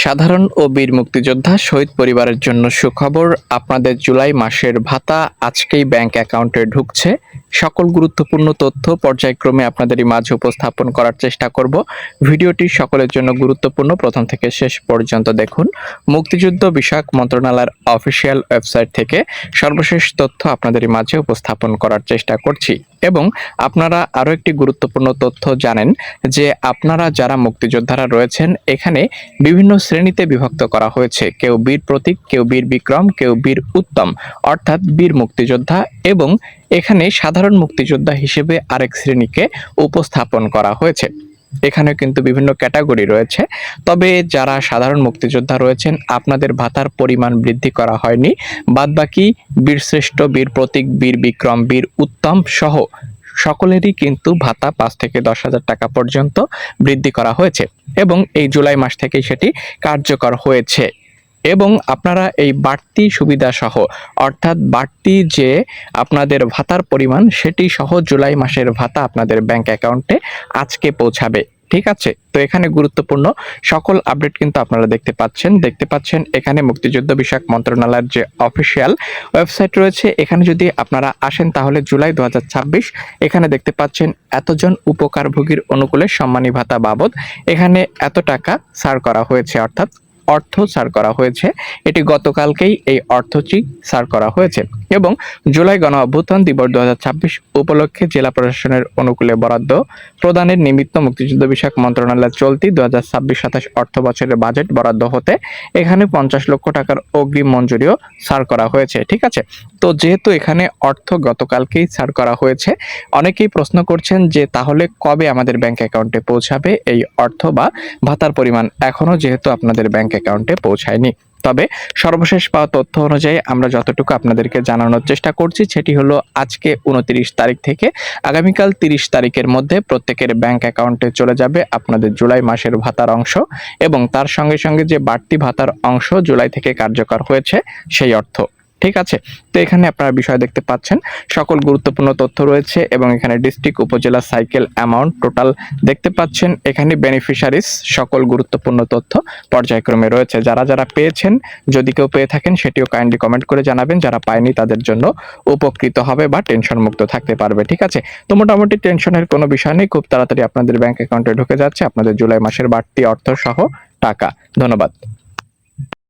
সাধারণ ও বীর মুক্তিযোদ্ধা শহীদ পরিবারের জন্য সুখবর। আপনাদের জুলাই মাসের ভাতা আজকেই ব্যাংক অ্যাকাউন্টে ঢুকছে। সকল গুরুত্বপূর্ণ তথ্য পর্যায়ক্রমে আপনাদেরই মাঝে উপস্থাপন করার চেষ্টা করব। ভিডিওটি সকলের জন্য গুরুত্বপূর্ণ, প্রথম থেকে শেষ পর্যন্ত দেখুন। মুক্তিযুদ্ধ বিষয়ক মন্ত্রণালয়ের অফিসিয়াল ওয়েবসাইট থেকে সর্বশেষ তথ্য আপনাদেরই মাঝে উপস্থাপন করার চেষ্টা করছি। এবং আপনারা আরও একটি গুরুত্বপূর্ণ তথ্য জানেন যে আপনারা যারা মুক্তিযোদ্ধারা রয়েছেন, এখানে বিভিন্ন শ্রেণীতে বিভক্ত করা হয়েছে। কেউ বীর প্রতীক, কেউ বীর বিক্রম, কেউ বীর উত্তম, অর্থাৎ বীর মুক্তিযোদ্ধা। এবং এখানে সাধারণ মুক্তিযোদ্ধা হিসেবে আরেক শ্রেণীকে উপস্থাপন করা হয়েছে। এখানে কিন্তু বিভিন্ন ক্যাটাগরি রয়েছে। তবে যারা সাধারণ মুক্তিযোদ্ধা রয়েছেন, আপনাদের ভাতার পরিমাণ বৃদ্ধি করা হয়নি। বাদবাকি বীরশ্রেষ্ঠ, বীর প্রতীক, বীর বিক্রম, বীর উত্তম সহ সকলেরই কিন্তু ভাতা 5 থেকে 10,000 টাকা পর্যন্ত বৃদ্ধি করা হয়েছে এবং এই জুলাই মাস থেকেই সেটি কার্যকর হয়েছে। এবং আপনারা এই বাড়তি সুবিধা সহ, অর্থাৎ বাড়তি যে আপনাদের ভাতার পরিমাণ সেটি সহ জুলাই মাসের ভাতা আপনাদের ব্যাংক অ্যাকাউন্টে আজকে পৌঁছাবে। ঠিক আছে, তো এখানে গুরুত্বপূর্ণ সকল আপডেট কিন্তু আপনারা দেখতে পাচ্ছেন এখানে মুক্তিযুদ্ধ বিষয়ক মন্ত্রণালয়ের যে অফিসিয়াল ওয়েবসাইট রয়েছে, এখানে যদি আপনারা আসেন তাহলে জুলাই 2026 এখানে দেখতে পাচ্ছেন এতজন উপকারভোগীর অনুকূলে সম্মানী ভাতা বাবদ এখানে এত টাকা ছাড় করা হয়েছে, অর্থাৎ অর্থ ছাড় করা হয়েছে। এটি গতকালকেই এই অর্থটি ছাড় করা হয়েছে। এবং জুলাই গণ অভ্যুত্থান দিবস 2026 উপলক্ষে জেলা প্রশাসনের অনুকূলে বরাদ্দ প্রদানের নিমিত্ত মুক্তিযুদ্ধ বিষয়ক মন্ত্রণালয় চলতি 2026-27 অর্থ বছরের বাজেট বরাদ্দ হতে এখানে 50 লক্ষ টাকার অগ্রিম মঞ্জুরিও ছাড় করা হয়েছে। ঠিক আছে, তো যেহেতু এখানে অর্থ গতকালকেই ছাড় করা হয়েছে, অনেকেই প্রশ্ন করছেন যে তাহলে কবে আমাদের ব্যাংক অ্যাকাউন্টে পৌঁছাবে এই অর্থ বা ভাতার পরিমাণ। এখনো যেহেতু আপনাদের ব্যাংক অ্যাকাউন্টে পৌঁছায়নি, তবে সর্বশেষ পাওয়া তথ্য অনুযায়ী আমরা যতটুকু আপনাদেরকে জানানোর চেষ্টা করছি সেটি হলো আজকে 29 তারিখ থেকে আগামীকাল 30 তারিখের মধ্যে প্রত্যেকের ব্যাংক অ্যাকাউন্টে চলে যাবে আপনাদের জুলাই মাসের ভাতার অংশ এবং তার সঙ্গে সঙ্গে যে বাড়তি ভাতার অংশ জুলাই থেকে কার্যকর হয়েছে সেই অর্থ। ঠিক আছে, তো এখানে আপনারা বিষয় দেখতে পাচ্ছেন, সকল গুরুত্বপূর্ণ তথ্য রয়েছে এবং এখানে ডিস্ট্রিক্ট, উপজেলা, সাইকেল, অ্যামাউন্ট, টোটাল দেখতে পাচ্ছেন। এখানে বেনিফিশিয়ারিজ সকল গুরুত্বপূর্ণ তথ্য পর্যায়ক্রমে রয়েছে। যারা যারা পেয়েছেন, যদি কেউ পেয়ে থাকেন সেটিও কাইন্ডলি কমেন্ট করে জানাবেন। যারা পায়নি তাদের জন্য উপকৃত হবে বা টেনশন মুক্ত থাকতে পারবে। ঠিক আছে, তো মোটামুটি টেনশনের কোনো বিষয় নেই, খুব তাড়াতাড়ি আপনাদের ব্যাংক অ্যাকাউন্টে ঢুকে যাচ্ছে আপনাদের জুলাই মাসের বাড়তি অর্থ সহ টাকা। ধন্যবাদ।